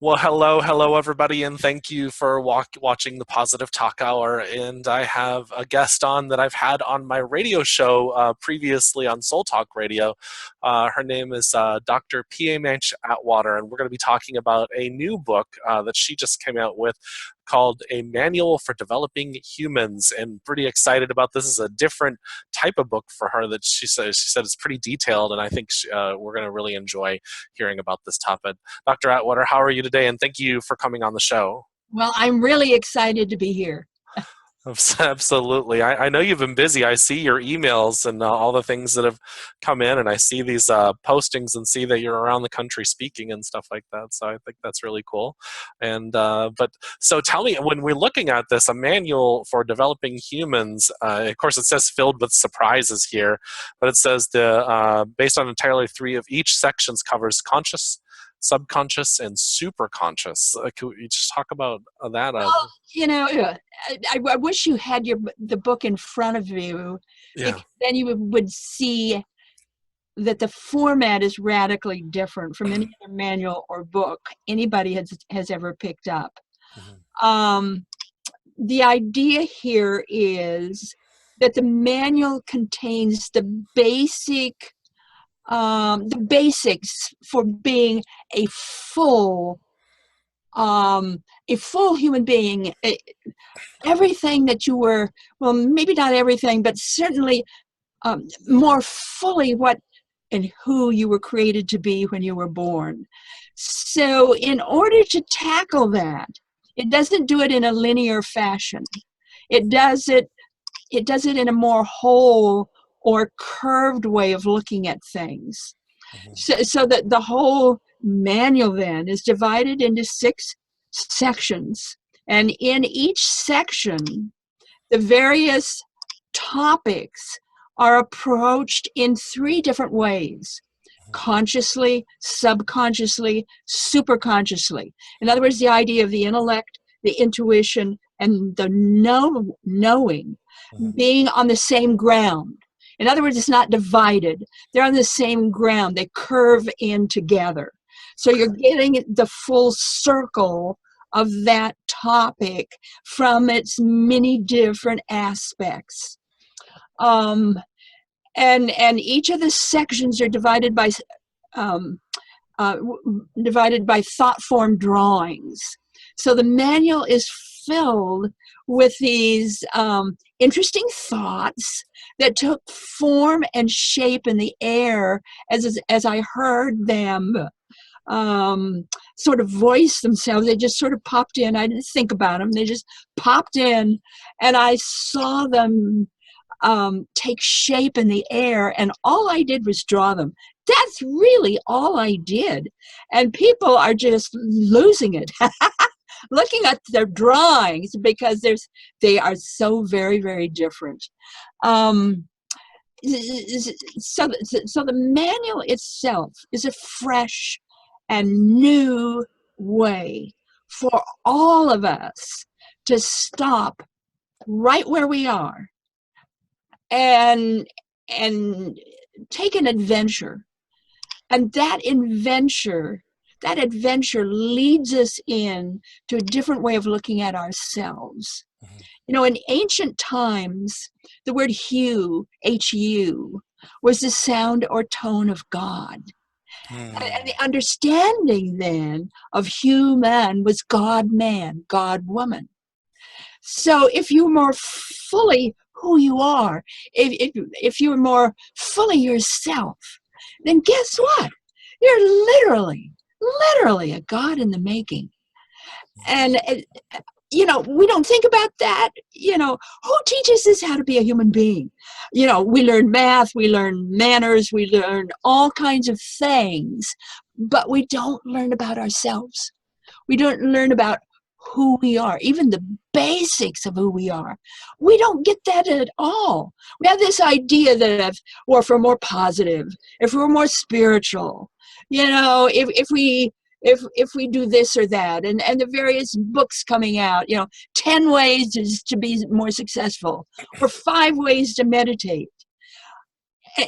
Well, hello, everybody, and thank you for watching the Positive Talk Hour. And I have a guest on that I've had on my radio show previously on Soul Talk Radio. Her name is Dr. PMH Atwater, and we're going to be talking about a new book that she just came out with called A Manual for Developing Humans, and pretty excited about this. Is a different type of book for her that she said it's pretty detailed, and I think we're going to really enjoy hearing about this topic. Dr. Atwater, how are you today? And thank you for coming on the show. Well, I'm really excited to be here. Absolutely. I know you've been busy. I see your emails and all the things that have come in, and I see these postings and see that you're around the country speaking and stuff like that. So I think that's really cool. And so tell me, when we're looking at this, a manual for developing humans, of course it says filled with surprises here, but it says based on entirely 3 of each sections covers conscious, subconscious, and superconscious. Can you just talk about that? Well, I wish you had the book in front of you, because then you would see that the format is radically different from any other manual or book anybody has ever picked up. The idea here is that the manual contains the basics for being a full human being. Everything that you were, well, maybe not everything, but certainly more fully what and who you were created to be when you were born. So in order to tackle that, it doesn't do it in a linear fashion. It does it in a more whole or curved way of looking at things. So that the whole manual then is divided into 6 sections. And in each section, the various topics are approached in 3 different ways: consciously, subconsciously, superconsciously. In other words, the idea of the intellect, the intuition, and the knowing being on the same ground. In other words, it's not divided. They're on the same ground. They curve in together. So you're getting the full circle of that topic from its many different aspects. And each of the sections are divided by thought form drawings. So the manual is filled with these interesting thoughts that took form and shape in the air as I heard them sort of voice themselves. They just sort of popped in. I didn't think about them. They just popped in, and I saw them take shape in the air, and all I did was draw them. That's really all I did. And people are just losing it. Looking at their drawings, because they are so very, very different. So the manual itself is a fresh and new way for all of us to stop right where we are and take an adventure. And that adventure leads us in to a different way of looking at ourselves. In ancient times, the word hue, H-U, was the sound or tone of God. And the understanding then of human was God-man, God-woman. So if you're more fully who you are, if you're more fully yourself, then guess what? You're literally a God in the making. And, we don't think about that. Who teaches us how to be a human being? We learn math, we learn manners, we learn all kinds of things, but we don't learn about ourselves. We don't learn about who we are, even the basics of who we are. We don't get that at all. We have this idea that if we're more positive, if we're more spiritual, if we do this or that, and the various books coming out, 10 ways to be more successful, or 5 ways to meditate.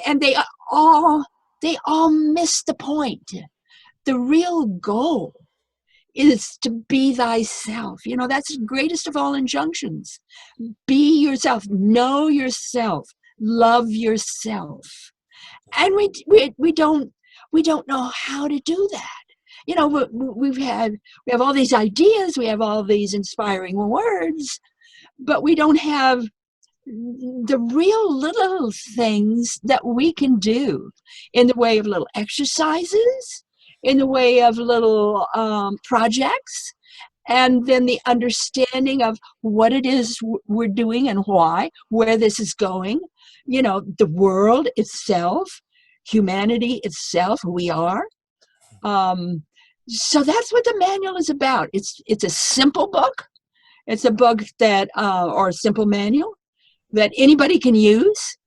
And they all miss the point. The real goal is to be thyself. You know, that's the greatest of all injunctions. Be yourself, know yourself, love yourself. And we don't know how to do that. You know, we have all these ideas, we have all these inspiring words, but we don't have the real little things that we can do in the way of little exercises, in the way of little projects, and then the understanding of what it is we're doing and why, where this is going, you know, the world itself, humanity itself, who we are. So that's what the manual is about. It's a simple book. It's a book that, or a simple manual that anybody can use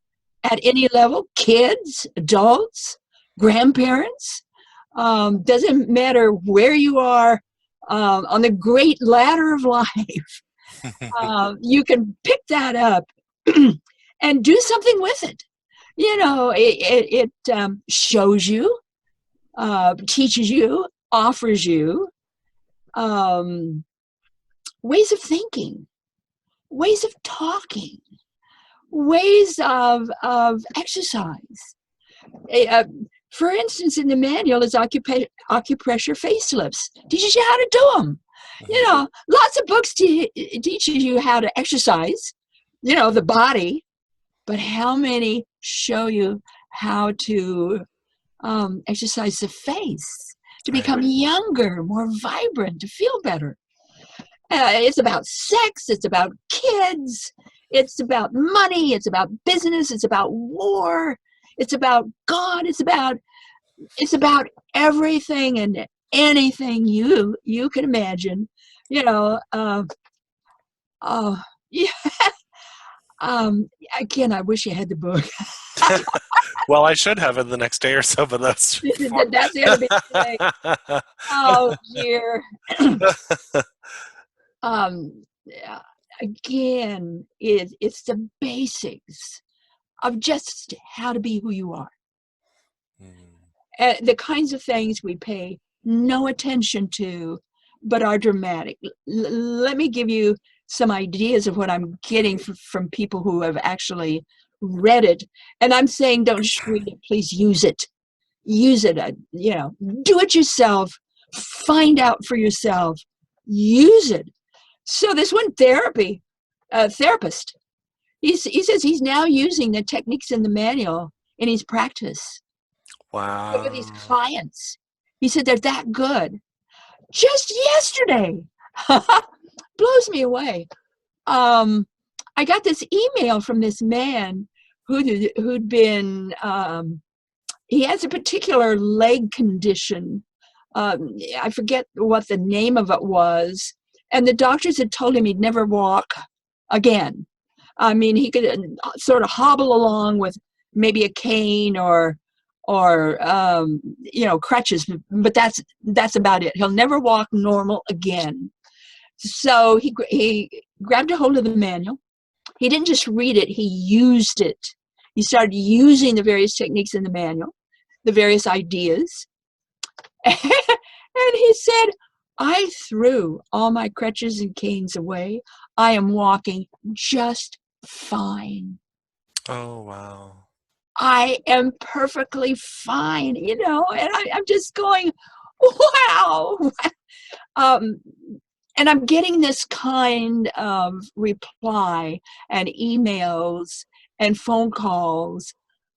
at any level, kids, adults, grandparents. Doesn't matter where you are on the great ladder of life. You can pick that up and do something with it. You know, it shows you, teaches you, offers you ways of thinking, ways of talking, ways of exercise. For instance, in the manual is acupressure facelifts. Teaches you how to do them. You know, lots of books teaches you how to exercise, you know, the body, but how many show you how to exercise the face, to become younger, more vibrant, to feel better? It's about sex, it's about kids, it's about money, it's about business, it's about war, it's about God, it's about everything and anything you can imagine. You know, yeah. Again, I wish you had the book. Well, I should have it the next day or so, but that's that's the other big thing. Oh dear. Yeah, again, it's the basics of just how to be who you are. The kinds of things we pay no attention to, but are dramatic. Let me give you some ideas of what I'm getting from people who have actually read it. And I'm saying, don't just read it, please use it. Use it, you know, do it yourself, find out for yourself, use it. So this one therapist, he says he's now using the techniques in the manual in his practice. Wow. With his clients. He said they're that good. Just yesterday. Blows me away. I got this email from this man who'd been, he has a particular leg condition. I forget what the name of it was. And the doctors had told him he'd never walk again. I mean, he could sort of hobble along with maybe a cane or you know, crutches, but that's about it. He'll never walk normal again. So he grabbed a hold of the manual. He didn't just read it, he used it. He started using the various techniques in the manual, the various ideas. And he said, I threw all my crutches and canes away. I am walking just fine. Oh, wow. I am perfectly fine, you know, and I'm just going, wow. And I'm getting this kind of reply and emails and phone calls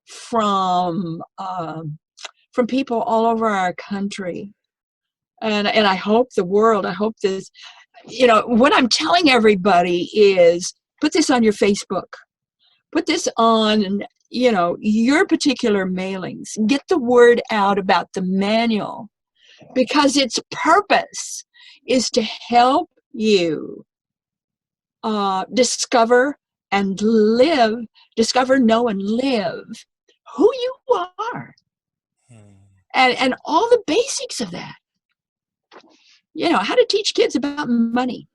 from people all over our country. And I hope the world, I hope this, you know, what I'm telling everybody is put this on your Facebook, put this on, you know, your particular mailings, get the word out about the manual, because its purpose is to help you discover, know and live who you are. And all the basics of that. You know, how to teach kids about money.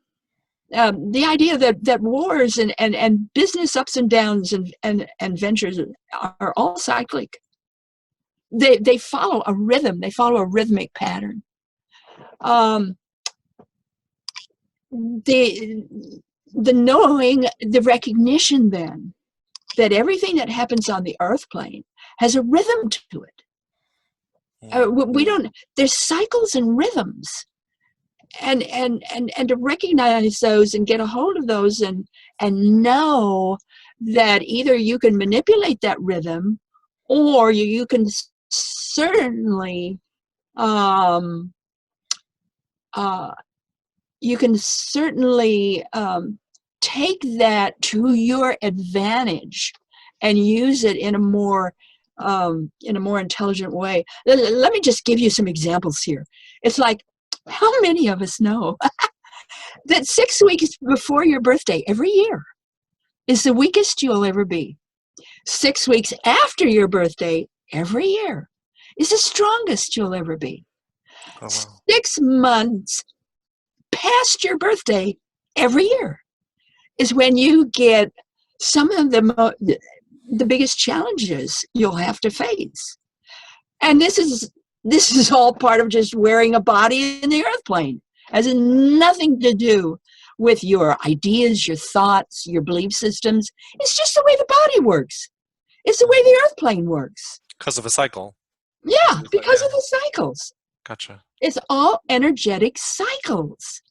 The idea that wars and business ups and downs and ventures are all cyclic. They follow a rhythm. They follow a rhythmic pattern. the knowing, the recognition then that everything that happens on the earth plane has a rhythm to it. We don't, there's cycles and rhythms, and to recognize those and get a hold of those, and know that either you can manipulate that rhythm, or you can certainly you can certainly take that to your advantage and use it in a more intelligent way. Let me just give you some examples here. It's like, how many of us know that 6 weeks before your birthday every year is the weakest you'll ever be? 6 weeks after your birthday every year is the strongest you'll ever be. Oh, wow. 6 months past your birthday every year is when you get some of the biggest challenges you'll have to face. And this is all part of just wearing a body in the earth plane. It has nothing to do with your ideas, your thoughts, your belief systems. It's just the way the body works. It's the way the earth plane works. Because of a cycle. Yeah, because of the cycles. Gotcha. It's all energetic cycles.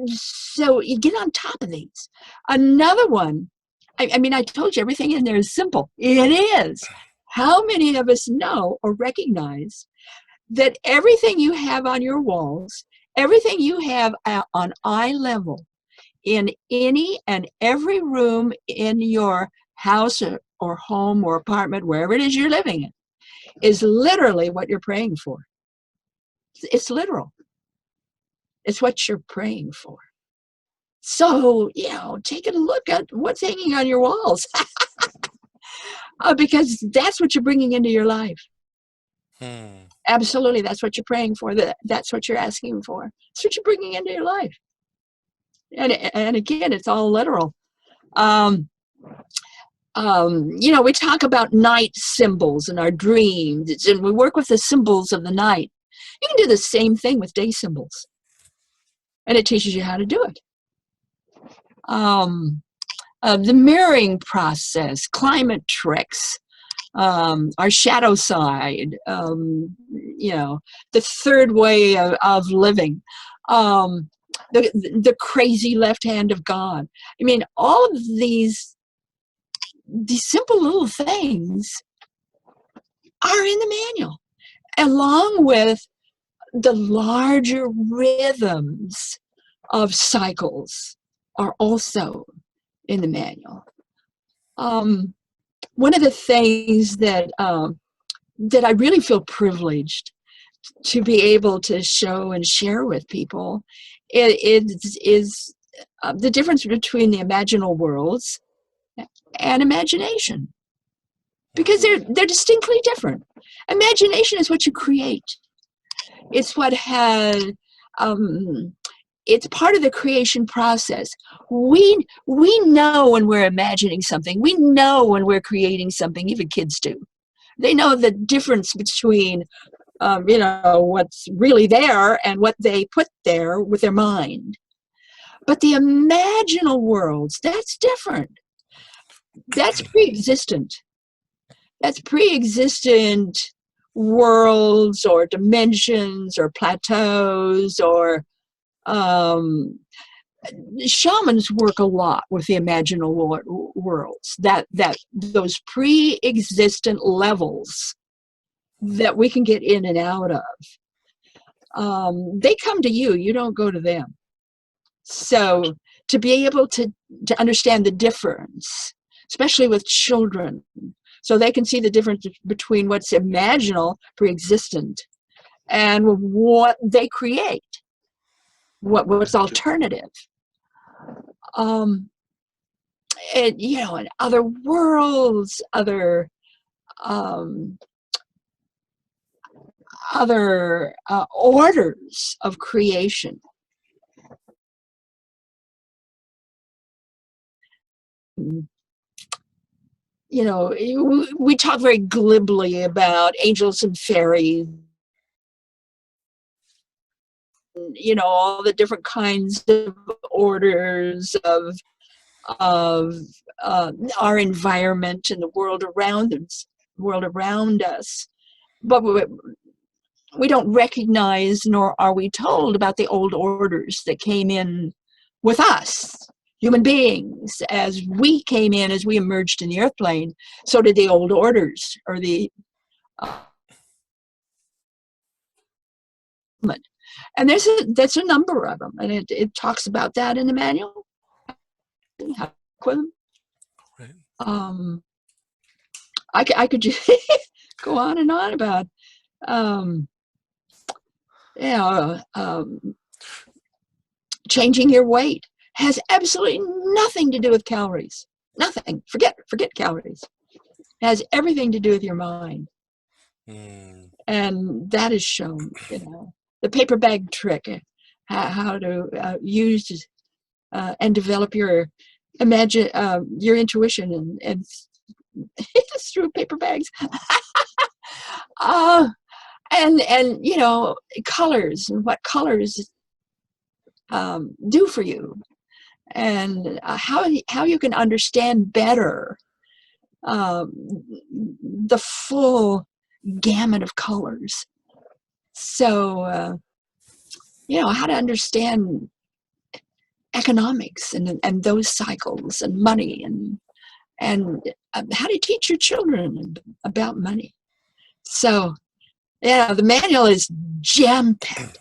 So you get on top of these. Another one, I mean, I told you everything in there is simple. It is. How many of us know or recognize that everything you have on your walls, everything you have on eye level, in any and every room in your house or home or apartment, wherever it is you're living in, is literally what you're praying for? It's literal. It's what you're praying for. So, take a look at what's hanging on your walls. Because that's what you're bringing into your life. Absolutely, that's what you're praying for. That's what you're asking for. That's what you're bringing into your life. And again, it's all literal. We talk about night symbols in our dreams, and we work with the symbols of the night. You can do the same thing with day symbols, and it teaches you how to do it. The mirroring process, climate tricks, our shadow side, the third way of living, the crazy left hand of God. I mean, all of these simple little things are in the manual, along with the larger rhythms of cycles are also in the manual. One of the things that I really feel privileged to be able to show and share with people is the difference between the imaginal worlds and imagination, because they're distinctly different. Imagination is what you create. It's what has it's part of the creation process. We know when we're imagining something. We know when we're creating something. Even kids do. They know the difference between what's really there and what they put there with their mind. But the imaginal worlds, that's different. That's pre-existent. That's pre-existent worlds or dimensions or plateaus, or shamans work a lot with the imaginal worlds, that those pre-existent levels that we can get in and out of. They come to you, you don't go to them. So to be able to understand the difference, especially with children, so they can see the difference between what's imaginal, pre-existent, and what they create, what's alternative. And in other worlds, other orders of creation. We talk very glibly about angels and fairies all the different kinds of orders of our environment and the world around us. But we don't recognize, nor are we told about the old orders that came in with us, human beings. As we came in, as we emerged in the earth plane, so did the old orders, or the and that's a number of them, and it talks about that in the manual. Right. I could just go on and on about changing your weight has absolutely nothing to do with calories. Nothing. Forget calories. It has everything to do with your mind. And that is shown, the paper bag trick, how to use and develop your intuition and through paper bags. And colors, and what colors do for you, and how you can understand better the full gamut of colors. So how to understand economics and those cycles, and money, and how to teach your children about money. So the manual is jam-packed.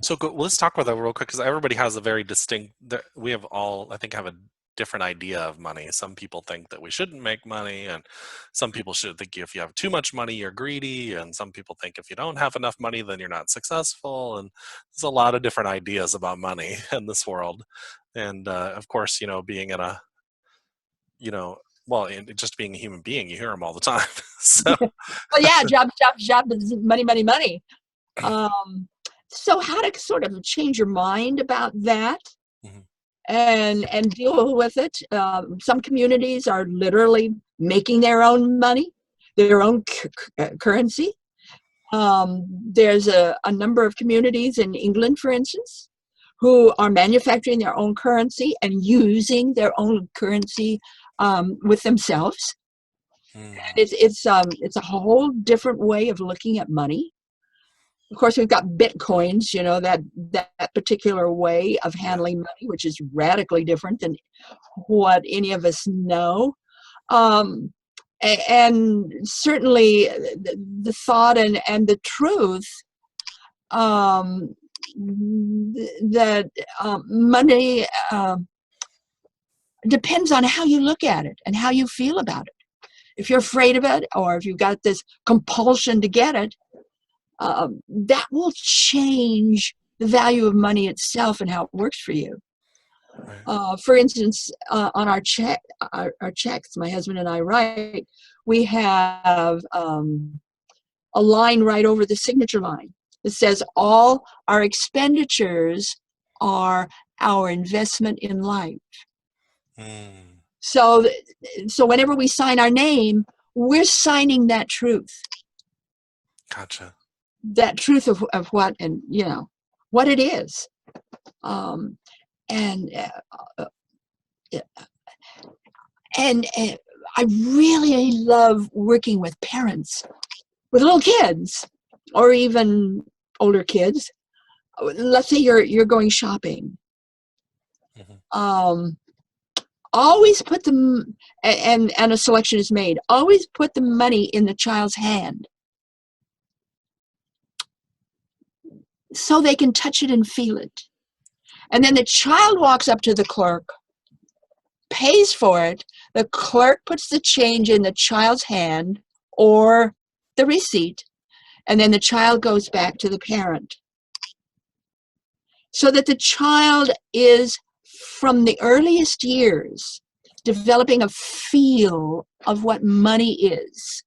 So let's talk about that real quick, because everybody has a very distinct, we have all, I think, have a different idea of money. Some people think that we shouldn't make money, and some people should think if you have too much money, you're greedy, and some people think if you don't have enough money, then you're not successful. And there's a lot of different ideas about money in this world. And of course, being in a, just being a human being, you hear them all the time. So, well, yeah, job, money, money, money. So how to sort of change your mind about that, and deal with it. Some communities are literally making their own money, their own currency. There's a number of communities in England, for instance, who are manufacturing their own currency and using their own currency with themselves. And it's a whole different way of looking at money. Of course, we've got bitcoins, that particular way of handling money, which is radically different than what any of us know. And certainly the thought and the truth that money depends on how you look at it and how you feel about it. If you're afraid of it, or if you've got this compulsion to get it, that will change the value of money itself and how it works for you. For instance, on our checks, my husband and I write, we have a line right over the signature line that says all our expenditures are our investment in life. So whenever we sign our name, we're signing that truth. Gotcha. That truth of what, and what it is. And I really love working with parents with little kids, or even older kids. Let's say you're going shopping. Always put them, and a selection is made. Always put the money in the child's hand, so they can touch it and feel it. And then the child walks up to the clerk, pays for it. The clerk puts the change in the child's hand, or the receipt, and then the child goes back to the parent. So that the child is, from the earliest years, developing a feel of what money is.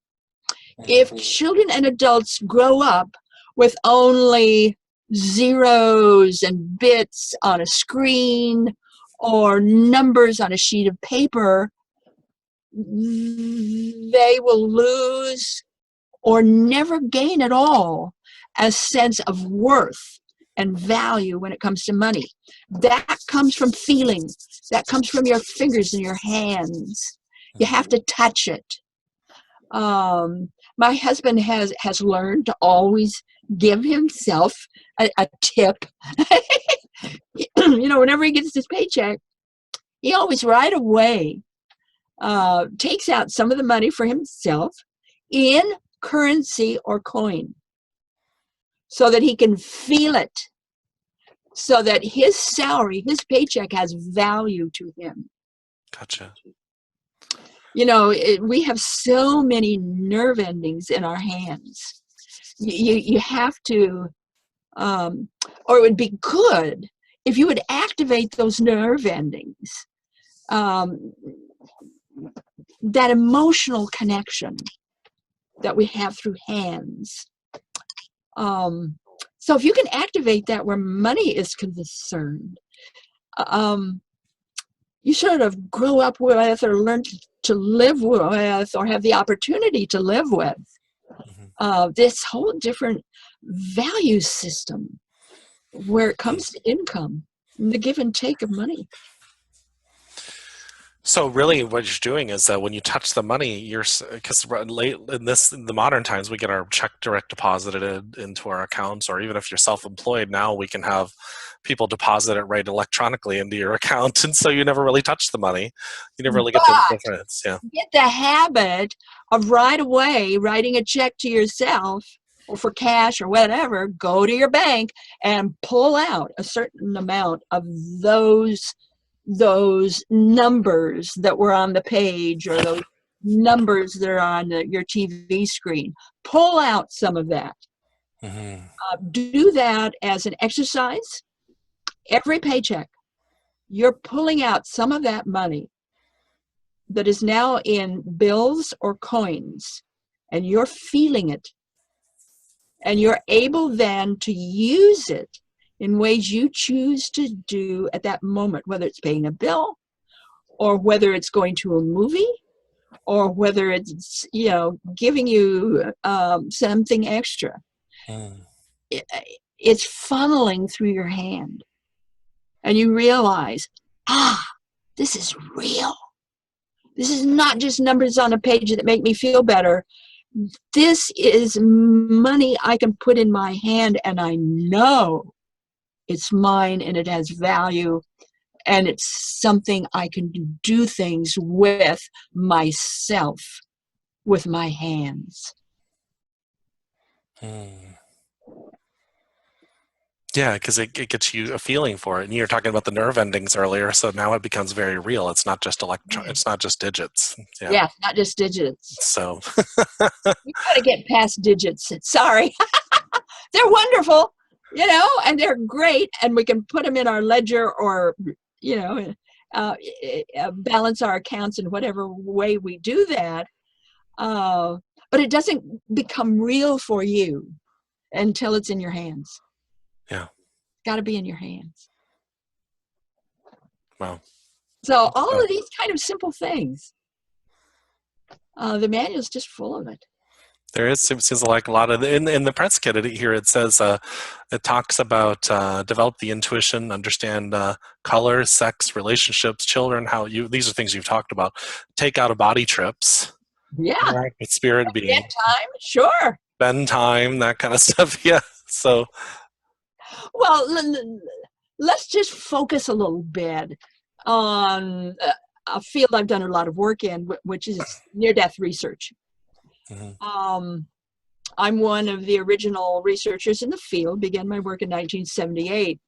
If children and adults grow up with only zeros and bits on a screen, or numbers on a sheet of paper, they will lose or never gain at all a sense of worth and value when it comes to money. That comes from feeling. That comes from your fingers and your hands. You have to touch it. My husband has learned to always give himself a tip. Whenever he gets his paycheck, he always right away takes out some of the money for himself in currency or coin so that he can feel it, so that his salary, his paycheck has value to him. Gotcha. We have so many nerve endings in our hands. You have to, or it would be good if you would activate those nerve endings, that emotional connection that we have through hands. So if you can activate that where money is concerned, you sort of grow up with or learn to live with or have the opportunity to live with this whole different value system where it comes to income, the give and take of money. So really what you're doing is that when you touch the money, because late in the modern times, we get our check direct deposited into our accounts, or even if you're self-employed now, we can have people deposit it right electronically into your account. And so you never really touch the money. You never really get the difference. Yeah. Get the habit of right away writing a check to yourself or for cash or whatever, go to your bank and pull out a certain amount of those numbers that were on the page or those numbers that are on your TV screen. Pull out some of that. Do that as an exercise. Every paycheck, you're pulling out some of that money that is now in bills or coins, and you're feeling it. And you're able then to use it in ways you choose to do at that moment, whether it's paying a bill or whether it's going to a movie or whether it's, giving you something extra. It's funneling through your hand. And you realize, this is real. This is not just numbers on a page that make me feel better. This is money I can put in my hand and I know it's mine and it has value and it's something I can do things with myself, with my hands. Yeah, because it gets you a feeling for it. And you were talking about the nerve endings earlier, so now it becomes very real. It's not just it's not just digits. Yeah, not just digits. So you got to get past digits. Sorry. They're wonderful, and they're great, and we can put them in our ledger or, balance our accounts in whatever way we do that. But it doesn't become real for you until it's in your hands. Yeah. It's got to be in your hands. Wow. So all of these kind of simple things, the manual's just full of it. There is, it seems like a lot of, in the press kit here, it says, it talks about develop the intuition, understand color, sex, relationships, children, these are things you've talked about. Take out of body trips. Yeah. Interact with spirit being. Spend time, sure. Spend time, that kind of stuff. Yeah. So. Well, let's just focus a little bit on a field I've done a lot of work in, which is near-death research. I'm one of the original researchers in the field, began my work in 1978.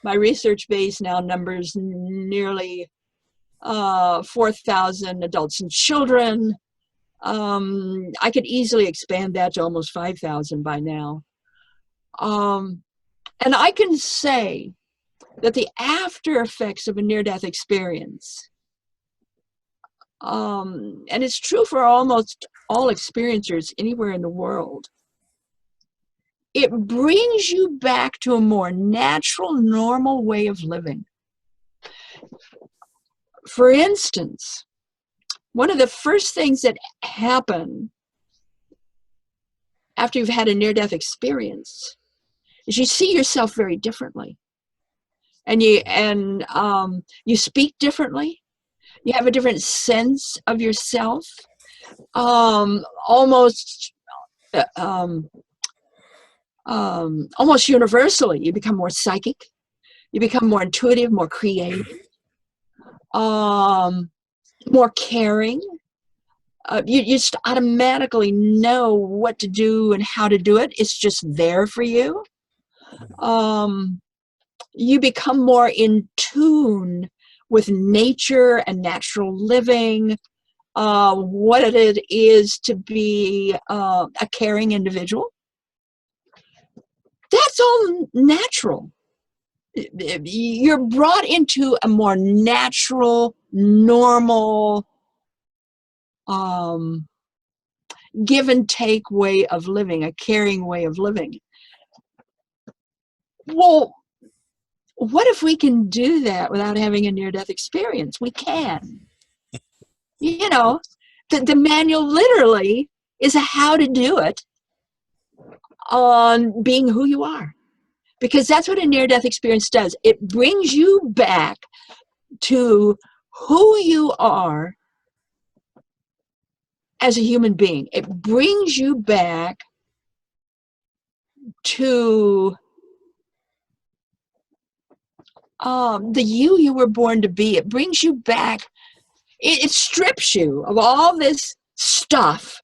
My research base now numbers nearly 4,000 adults and children. I could easily expand that to almost 5,000 by now. And I can say that the after effects of a near-death experience, and it's true for almost all experiencers anywhere in the world, it brings you back to a more natural, normal way of living. For instance, one of the first things that happen after you've had a near-death experience is you see yourself very differently, and you speak differently. You have a different sense of yourself, almost uh, um, almost universally. You become more psychic. You become more intuitive, more creative, more caring. You just automatically know what to do and how to do it. It's just there for you. You become more in tune with nature and natural living, what it is to be a caring individual. That's all natural. You're brought into a more natural, normal, give and take way of living, a caring way of living. Well, what if we can do that without having a near-death experience? We can. You know, the manual literally is a how to do it on being who you are. Because that's what a near-death experience does. It brings you back to who you are as a human being. It brings you back to the you were born to be. It brings you back. It strips you of all this stuff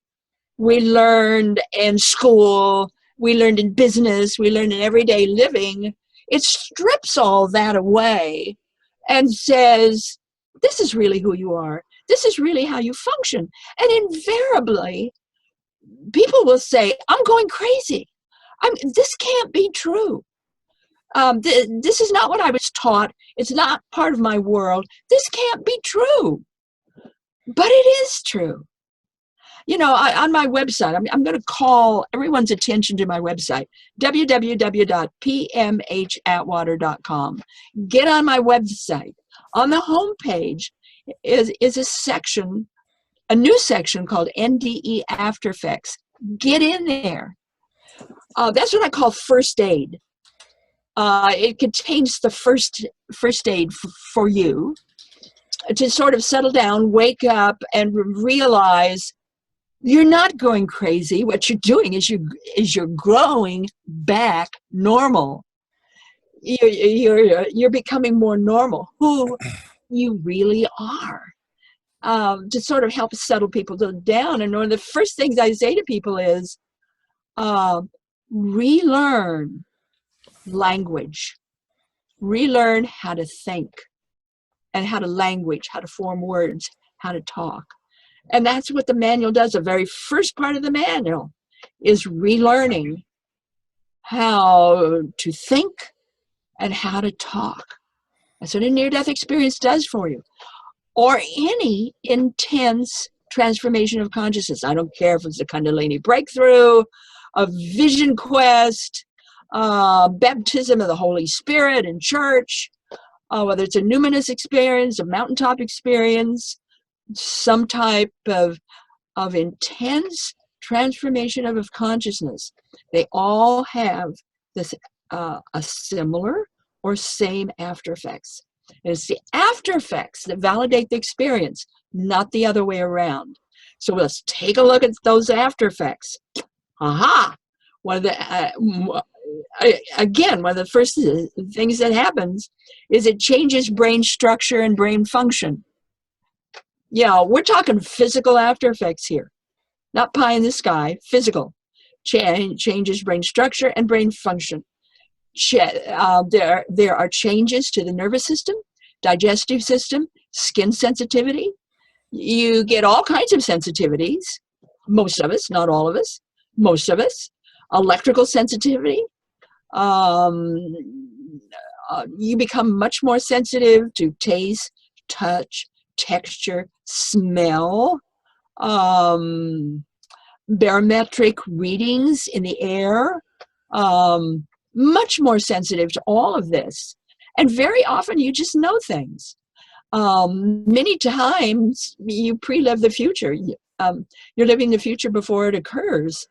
we learned in school, we learned in business, we learned in everyday living. It strips all that away and says, this is really who you are. This is really how you function. And invariably, people will say, I'm going crazy. This can't be true. This is not what I was taught. It's not part of my world. This can't be true. But it is true. You know, on my website, I'm going to call everyone's attention to my website, www.pmhatwater.com. Get on my website. On the homepage is a section, a new section called NDE After Effects. Get in there. That's what I call first aid. It contains the first aid for you to sort of settle down, wake up, and realize you're not going crazy. What you're doing is you're growing back normal. You're becoming more normal, who you really are. To sort of help settle people down. And one of the first things I say to people is, relearn language. Relearn how to think and how to language, how to form words, how to talk. And that's what the manual does. The very first part of the manual is relearning how to think and how to talk. That's what a near-death experience does for you. Or any intense transformation of consciousness. I don't care if it's a Kundalini breakthrough, a vision quest, baptism of the Holy Spirit in church, whether it's a numinous experience, a mountaintop experience, some type of intense transformation of consciousness. They all have this a similar or same after effects. It's the after effects that validate the experience, not the other way around. So let's take a look at those after effects. Aha! One of the again, one of the first things that happens is it changes brain structure and brain function. Yeah, we're talking physical after effects here, not pie in the sky. Physical changes brain structure and brain function. There are changes to the nervous system, digestive system, skin sensitivity. You get all kinds of sensitivities. Most of us, not all of us. Most of us. Electrical sensitivity. You become much more sensitive to taste, touch, texture, smell, barometric readings in the air, much more sensitive to all of this. And very often you just know things. Many times you pre-live the future. You're living the future before it occurs.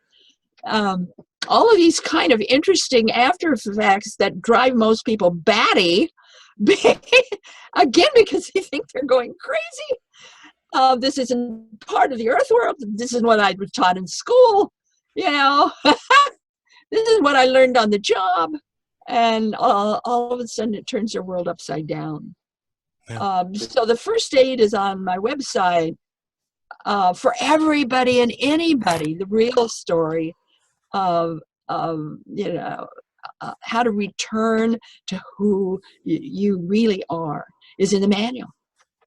all of these kind of interesting after effects that drive most people batty, again, because they think they're going crazy. This isn't part of the earth world. This is what I was taught in school. You know, this is what I learned on the job. And all of a sudden it turns their world upside down. Yeah. So the first aid is on my website for everybody and anybody, the real story of you know, how to return to who you really are is in the manual,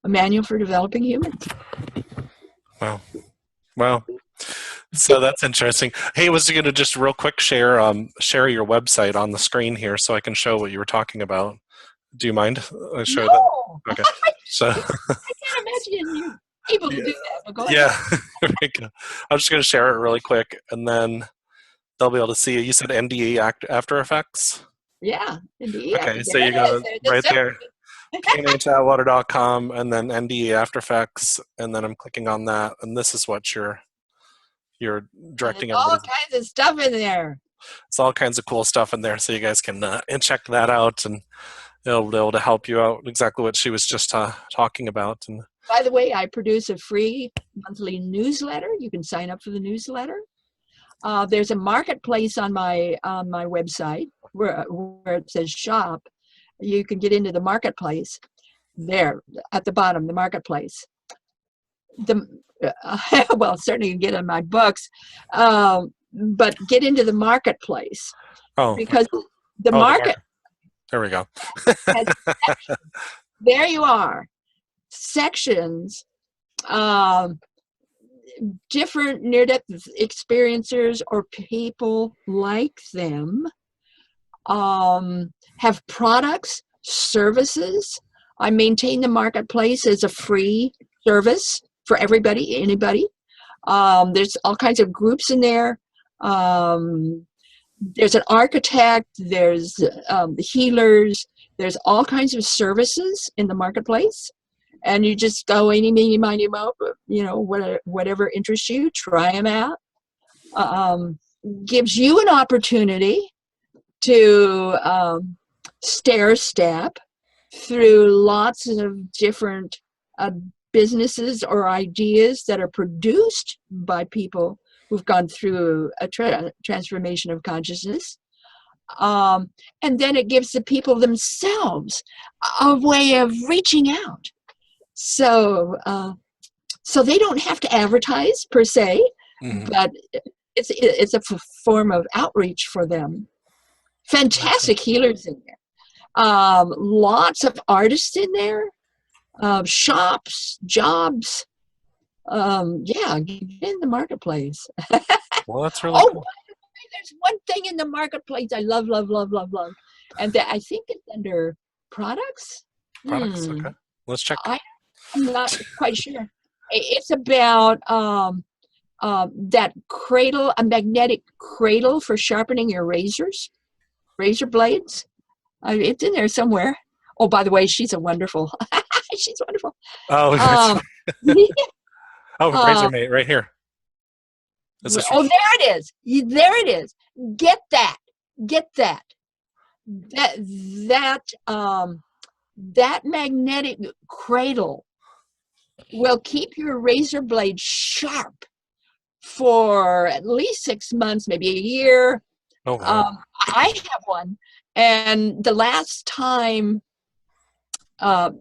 a manual for developing humans. Wow. Wow. So that's interesting. Hey, I was going to just real quick share your website on the screen here so I can show what you were talking about. Do you mind? I show that. No, Okay. So I can't imagine you able to do that. But go ahead. yeah, there we go. I'm just going to share it really quick, and then they'll be able to see it. You said NDE After Effects. Yeah, indeed. Okay, so There you it go is. right there, PMHAtwater.com, and then NDE After Effects, and then I'm clicking on that, and this is what you're directing All everybody. kinds of stuff in there. It's all kinds of cool stuff in there, so you guys can and check that out, and it'll be able to help you out exactly what she was just talking about. And By the way, I produce a free monthly newsletter. You can sign up for the newsletter. There's a marketplace on my website where it says shop. You can get into the marketplace there at the bottom, the marketplace. Well, certainly you can get in my books, but get into the marketplace because the market. There we go. Has sections. There you are. Sections. Different near-death experiencers or people like them have products, services. I maintain the marketplace as a free service for everybody, anybody. There's all kinds of groups in there. There's an architect, there's healers, there's all kinds of services in the marketplace. And you just go any, meeny, miny, mo, you know, whatever interests you, try them out. Gives you an opportunity to stair step through lots of different businesses or ideas that are produced by people who've gone through a transformation of consciousness. And then it gives the people themselves a way of reaching out. So they don't have to advertise per se, but it's a form of outreach for them. Fantastic healers in there. Lots of artists in there. Shops, jobs. Yeah, get in the marketplace. Well, that's really cool. There's one thing in the marketplace I love, and that I think it's under products. Okay, let's check. I'm not quite sure. It's about that cradle, a magnetic cradle for sharpening your razor blades. It's in there somewhere. Oh, by the way, she's wonderful. She's wonderful. Oh, Razor Mate right here. Oh, there it is. There it is. Get that. That magnetic cradle will keep your razor blade sharp for at least 6 months, maybe a year. Oh, wow. I have one, and the last time that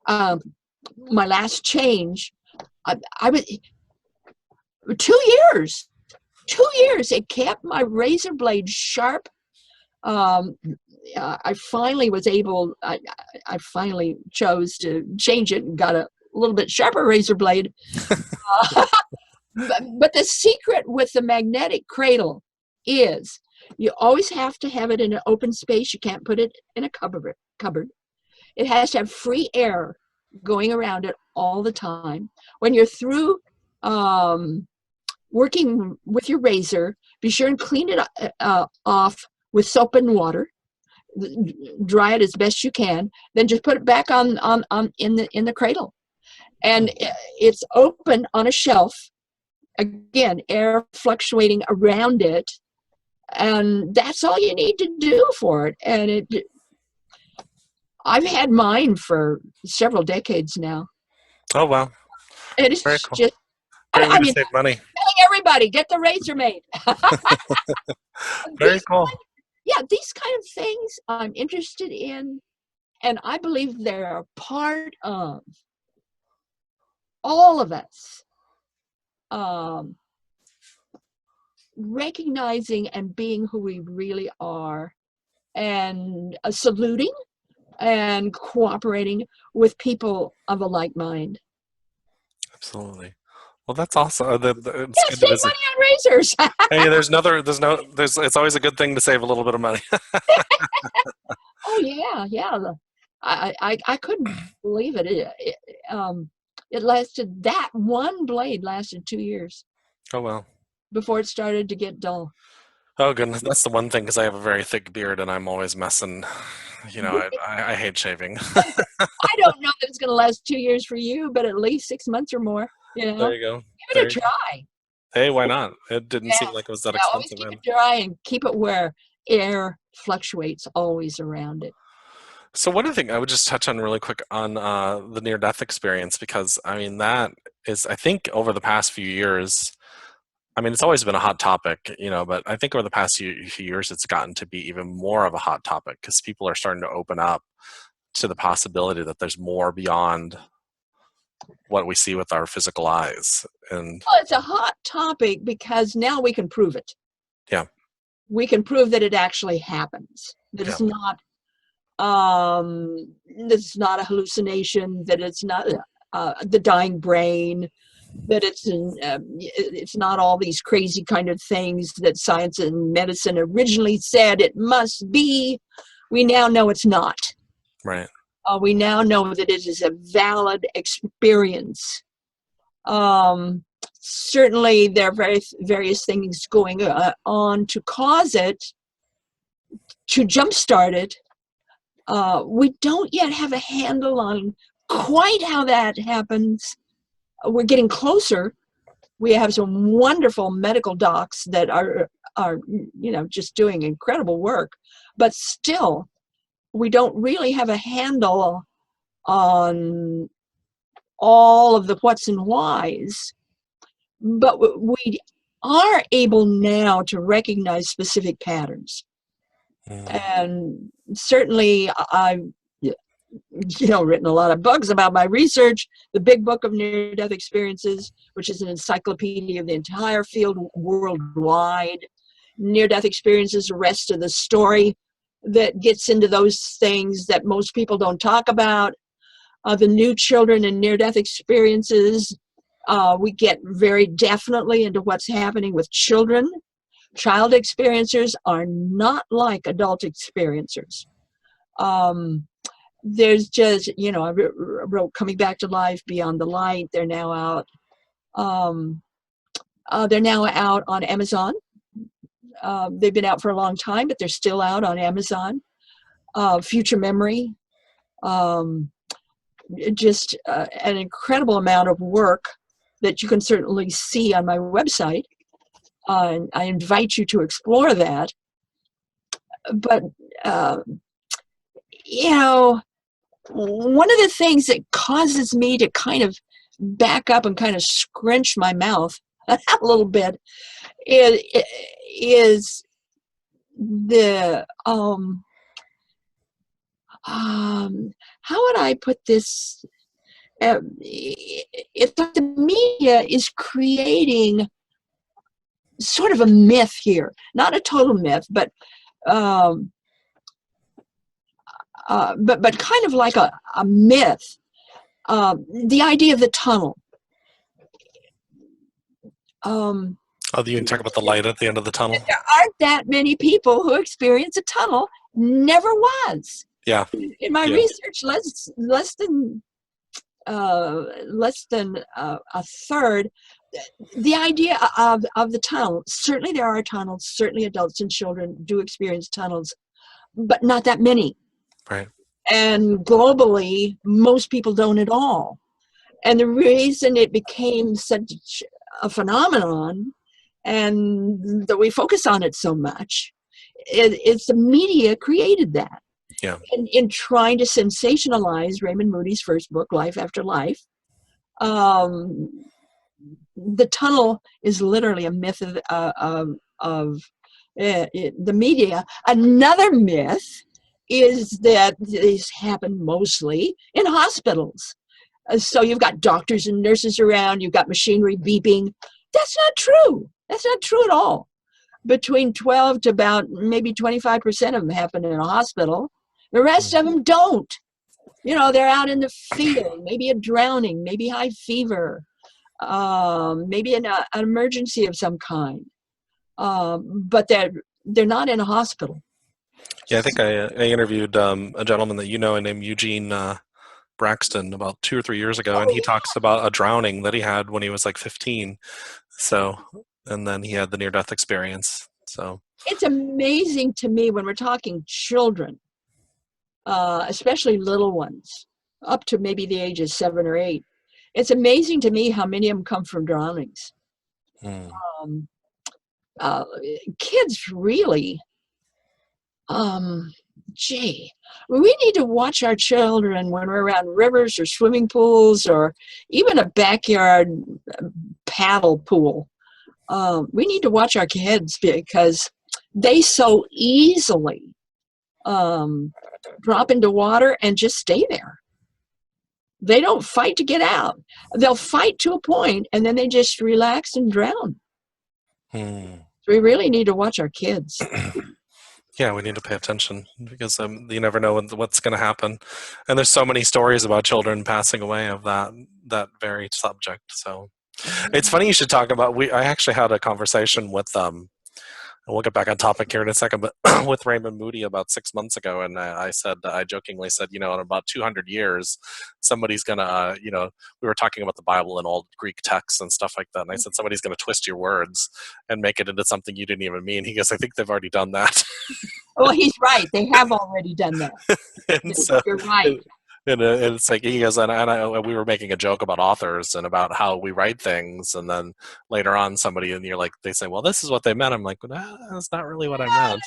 my last change, I was 2 years. 2 years. It kept my razor blade sharp. I finally was able. I finally chose to change it and got a little bit sharper razor blade. But the secret with the magnetic cradle is you always have to have it in an open space. You can't put it in a cupboard. It has to have free air going around it all the time. When you're through working with your razor, be sure and clean it off with soap and water. Dry it as best you can. Then just put it back on in the cradle, and it's open on a shelf. Again, air fluctuating around it And that's all you need to do for it. And I've had mine for several decades now. Oh, wow. And Very it's cool. just, Great way I to mean, save money. telling everybody, get the razor made. Very These cool. yeah, these kind of things I'm interested in, and I believe they're a part of all of us um, recognizing and being who we really are, and saluting and cooperating with people of a like mind. Absolutely. Well, that's awesome. It's Yeah, good to save visit. money on razors. Hey, it's always a good thing to save a little bit of money. Oh yeah, yeah. I couldn't believe it. It lasted, that one blade lasted 2 years Oh, well. before it started to get dull. Oh, goodness. That's the one thing because I have a very thick beard and I'm always messing. I hate shaving. I don't know that it's going to last 2 years for you, but at least 6 months or more. There you go. Give it There a you go. try. Hey, why not? It didn't Yeah, seem like it was that yeah. Always expensive, keep man. it dry and keep it where air fluctuates always around it. So one other thing I would just touch on really quick on the near-death experience because I mean that is I think over the past few years, I mean it's always been a hot topic, but I think over the past few years it's gotten to be even more of a hot topic because people are starting to open up to the possibility that there's more beyond what we see with our physical eyes. And Well, it's a hot topic because now we can prove it. yeah, We can prove that it actually happens. That yeah, it's not a hallucination. That it's not the dying brain. That it's not all these crazy kind of things that science and medicine originally said it must be. We now know it's not. right. We now know that it is a valid experience. Certainly, there are various things going on to cause it, to jumpstart it. We don't yet have a handle on quite how that happens. We're getting closer. We have some wonderful medical docs that are just doing incredible work, but still, we don't really have a handle on all of the what's and whys. But we are able now to recognize specific patterns. Mm, And certainly I've written a lot of books about my research. The big book of near-death experiences, which is an encyclopedia of the entire field worldwide. Near-death experiences, the rest of the story that gets into those things that most people don't talk about. The new children and near-death experiences, we get very definitely into what's happening with children. Child experiencers are not like adult experiencers. There's just, I wrote Coming Back to Life, Beyond the Light. They're now out. They're now out on Amazon. They've been out for a long time, but they're still out on Amazon. Future Memory. Just an incredible amount of work that you can certainly see on my website. I invite you to explore that. But, one of the things that causes me to kind of back up and kind of scrunch my mouth a little bit is the how would I put this? It's like the media is creating sort of a myth here, not a total myth, but kind of like a myth. The idea of the tunnel. oh, you can talk about the light at the end of the tunnel. There aren't that many people who experience a tunnel. Never was. Yeah, In my yeah, research, less than a third. The idea of the tunnel. Certainly, there are tunnels. Certainly, adults and children do experience tunnels, but not that many. right. And globally, most people don't at all. And the reason it became such a phenomenon and that we focus on it so much. It's the media created that. Yeah. In trying to sensationalize Raymond Moody's first book, Life After Life. The tunnel is literally a myth of the media. Another myth is that these happen mostly in hospitals. So you've got doctors and nurses around, you've got machinery beeping. That's not true. That's not true at all. Between 12 to about maybe 25% of them happen in a hospital. The rest of them don't. You know, they're out in the field, maybe a drowning, maybe high fever, maybe an emergency of some kind. But they're not in a hospital. Yeah, I think I interviewed a gentleman that you know named Eugene Braxton about 2 or 3 years ago, and he talks about a drowning that he had when he was like 15. So, and then he had the near-death experience. So it's amazing to me when we're talking children, especially little ones, up to maybe the age of 7 or 8. It's amazing to me how many of them come from drownings. Kids really, we need to watch our children when we're around rivers or swimming pools or even a backyard paddle pool. We need to watch our kids because they so easily drop into water and just stay there. They don't fight to get out. They'll fight to a point and then they just relax and drown. So we really need to watch our kids. Yeah, we need to pay attention because you never know what's going to happen. And there's so many stories about children passing away of that very subject. So it's funny you should talk about, I actually had a conversation with, and we'll get back on topic here in a second, but with Raymond Moody about 6 months ago. And I jokingly said, in about 200 years, somebody's going to, we were talking about the Bible and old Greek texts and stuff like that. And I said, somebody's going to twist your words and make it into something you didn't even mean. He goes, I think they've already done that. Well, he's right. They have already done that. And so, you're right. And it's like he goes, and we were making a joke about authors and about how we write things, and then later on, somebody and you're like, they say, "Well, this is what they meant." I'm like, well, "That's not really what I meant."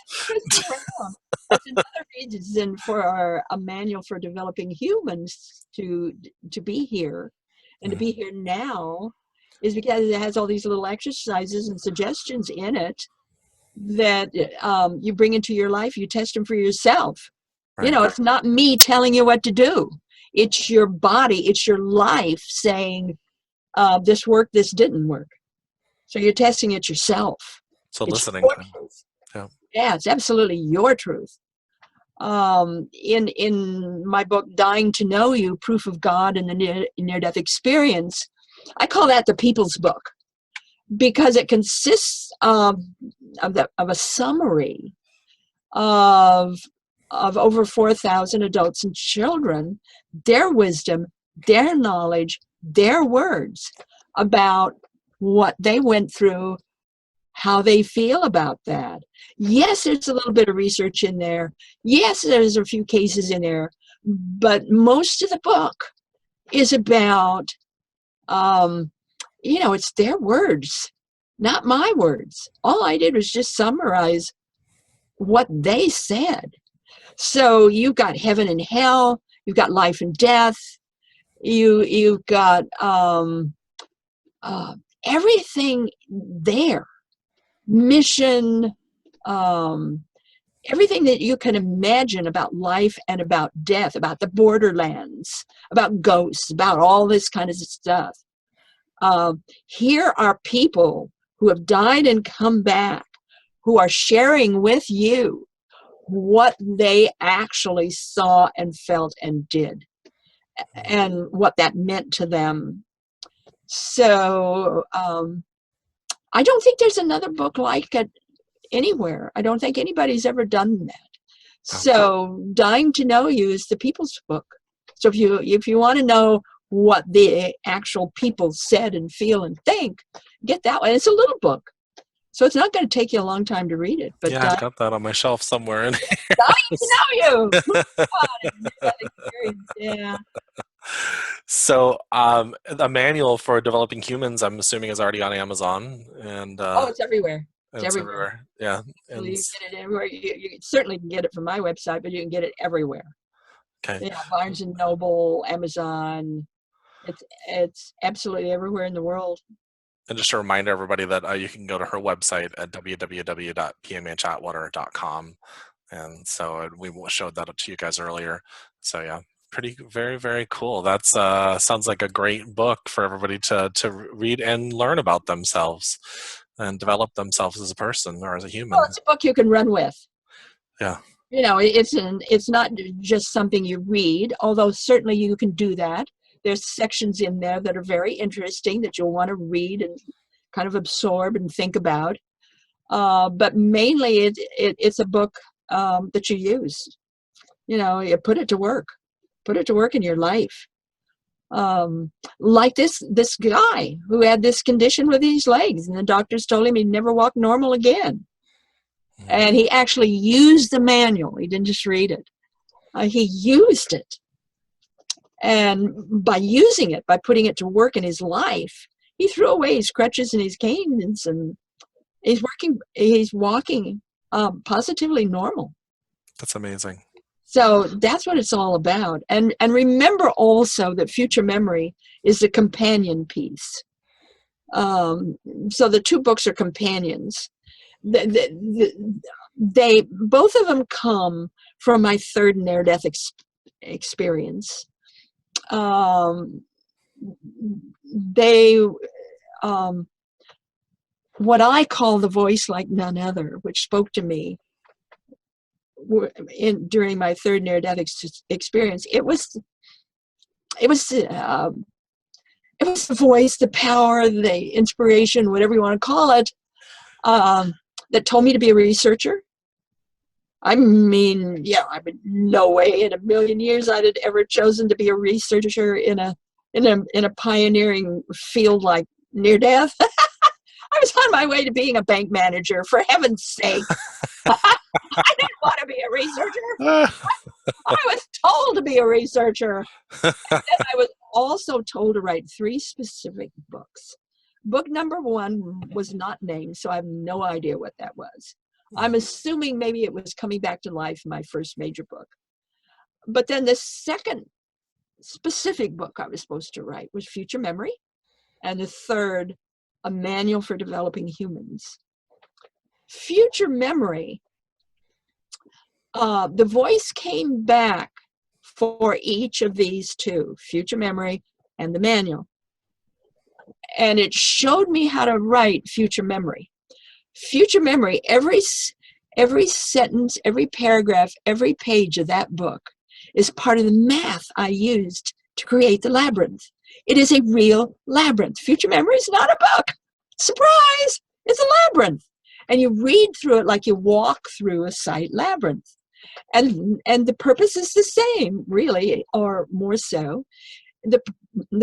That's another reason for a manual for developing humans to be here and to be here now is because it has all these little exercises and suggestions in it that you bring into your life. You test them for yourself. Right. It's not me telling you what to do. It's your body, it's your life saying, this worked, this didn't work. So you're testing it yourself. So it's listening. Yeah, it's absolutely your truth. In my book, Dying to Know You, Proof of God and the Near-Death Experience, I call that the people's book because it consists of a summary of over 4,000 adults and children, their wisdom, their knowledge, their words about what they went through, how they feel about that. Yes, there's a little bit of research in there. Yes, there's a few cases in there, but most of the book is about, it's their words, not my words. All I did was just summarize what they said. So you've got heaven and hell, you've got life and death, you've got everything there, mission, everything that you can imagine about life and about death, about the borderlands, about ghosts, about all this kind of stuff. Here are people who have died and come back, who are sharing with you what they actually saw and felt and did and what that meant to them. So I don't think there's another book like it anywhere. I don't think anybody's ever done that. So Dying to Know You is the people's book. So if you want to know what the actual people said and feel and think, get that one. It's a little book. So it's not going to take you a long time to read it. But yeah, I've got that on my shelf somewhere in here. Dying to Know You. Yeah. So, a manual for developing humans, I'm assuming, is already on Amazon, and Oh, it's everywhere. It's it's everywhere. everywhere. Yeah, Well, and you can get it everywhere. You certainly can get it from my website, but you can get it everywhere. okay. Yeah, Barnes and Noble, Amazon. It's absolutely everywhere in the world. And just to remind everybody that you can go to her website at www.pmhatwater.com. And so we showed that to you guys earlier. So yeah, very, very cool. That's sounds like a great book for everybody to read and learn about themselves and develop themselves as a person or as a Well, human. it's a book you can run with. Yeah. You know, it's not just something you read, although certainly you can do that. There's sections in there that are very interesting that you'll want to read and kind of absorb and think about. But mainly it's a book that you use. You know, you put it to work. Put it to work in your life. Like this guy who had this condition with his legs, and the doctors told him he'd never walk normal again. Mhm. And he actually used the manual. He didn't just read it. He used it. And by using it, by putting it to work in his life, he threw away his crutches and his canes, and he's walking positively normal. That's amazing. So that's what it's all about. And remember also that future memory is a companion piece. So the two books are companions. They both of them come from my third near-death experience. They what I call the voice like none other, which spoke to me during my third near-death experience. It was the voice, the power, the inspiration, whatever you want to call it, that told me to be a researcher. I mean, yeah, I mean, no way in a million years I'd have ever chosen to be a researcher in a pioneering field like near death. I was on my way to being a bank manager, for heaven's sake. I didn't want to be a researcher. I was told to be a researcher. And I was also told to write 3 specific books. Book number 1 was not named, so I have no idea what that was. I'm assuming maybe it was Coming Back to Life, my first major book. But then the second specific book I was supposed to write was Future Memory, and the third, A Manual for Developing Humans. Future Memory, the voice came back for each of these 2, Future Memory and the manual. And it showed me how to write Future Memory. Future Memory, every sentence, every paragraph, every page of that book is part of the math I used to create the labyrinth. It is a real labyrinth. Future Memory is not a book. Surprise! It's a labyrinth. And you read through it like you walk through a sight labyrinth. And the purpose is the same, really, or more so. The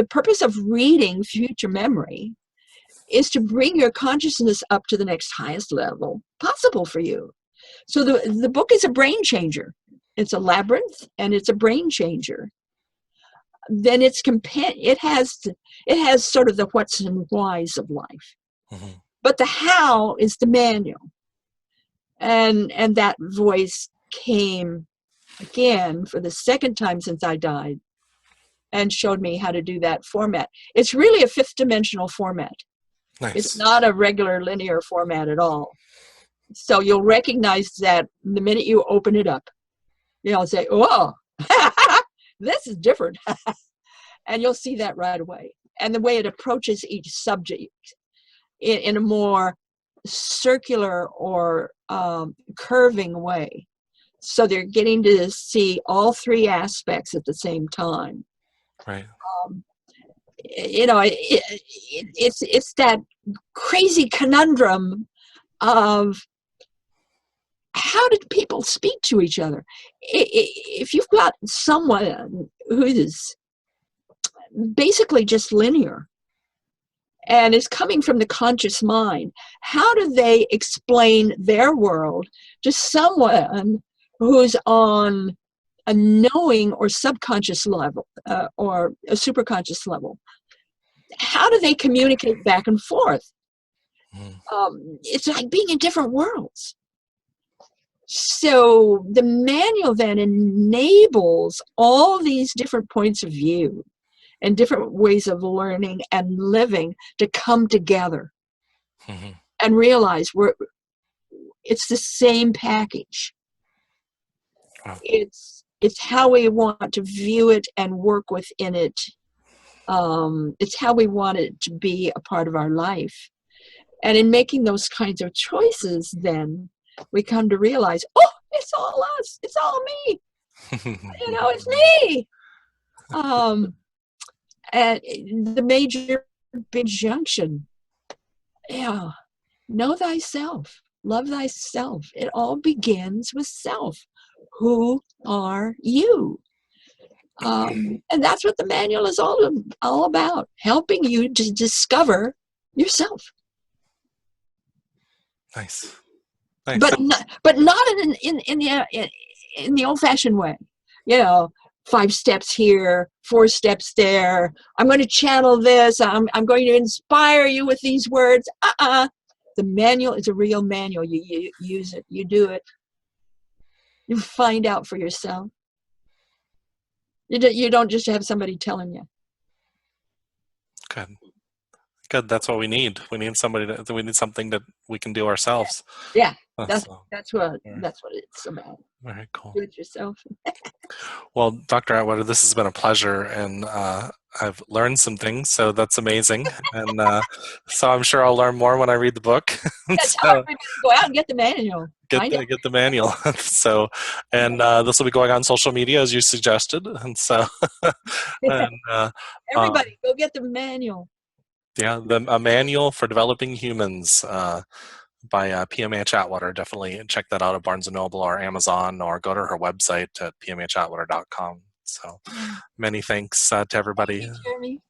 purpose of reading Future Memory is to bring your consciousness up to the next highest level possible for you. So the book is a brain changer. It's a labyrinth and it's a brain changer. Then it has sort of the what's and whys of life. Mm-hmm. But the how is the manual. And that voice came again for the second time since I died and showed me how to do that format. It's really a 5th dimensional format. Nice. It's not a regular linear format at all. So you'll recognize that the minute you open it up. You'll say, oh, this is different. And you'll see that right away. And the way it approaches each subject in a more circular or curving way. So they're getting to see all 3 aspects at the same time. Right. It's that crazy conundrum of how did people speak to each other? If you've got someone who's basically just linear and is coming from the conscious mind, how do they explain their world to someone who's on a knowing or subconscious level, or a superconscious level. How do they communicate back and forth? It's like being in different worlds. So the manual then enables all these different points of view and different ways of learning and living to come together and realize it's the same package. Wow. It's how we want to view it and work within it. It's how we want it to be a part of our life. And in making those kinds of choices, then we come to realize, oh, it's all us. It's all me. It's me. And the major big junction. Yeah. Know thyself. Love thyself. It all begins with self. Who are you? And that's what the manual is all about, helping you to discover yourself. Nice. But not in the old-fashioned way. 5 steps here, 4 steps there. I'm going to channel this. I'm going to inspire you with these words. The manual is a real manual. You use it. You do it. You find out for yourself. You don't just have somebody telling you. Good. That's what we need. We need we need something that we can do ourselves. Yeah. That's what it's about. Very cool. Do it yourself. Well, Dr. Atwater, this has been a pleasure, and I've learned some things, so that's amazing. And so I'm sure I'll learn more when I read the book. Tell everybody to go out and get the manual. Get the manual. So, and this will be going on social media as you suggested, and so everybody go get the manual. Yeah, a manual for developing humans by PMH Atwater. Definitely check that out at Barnes & Noble or Amazon, or go to her website at pmhatwater.com. So many thanks to everybody. Thank you, Jeremy.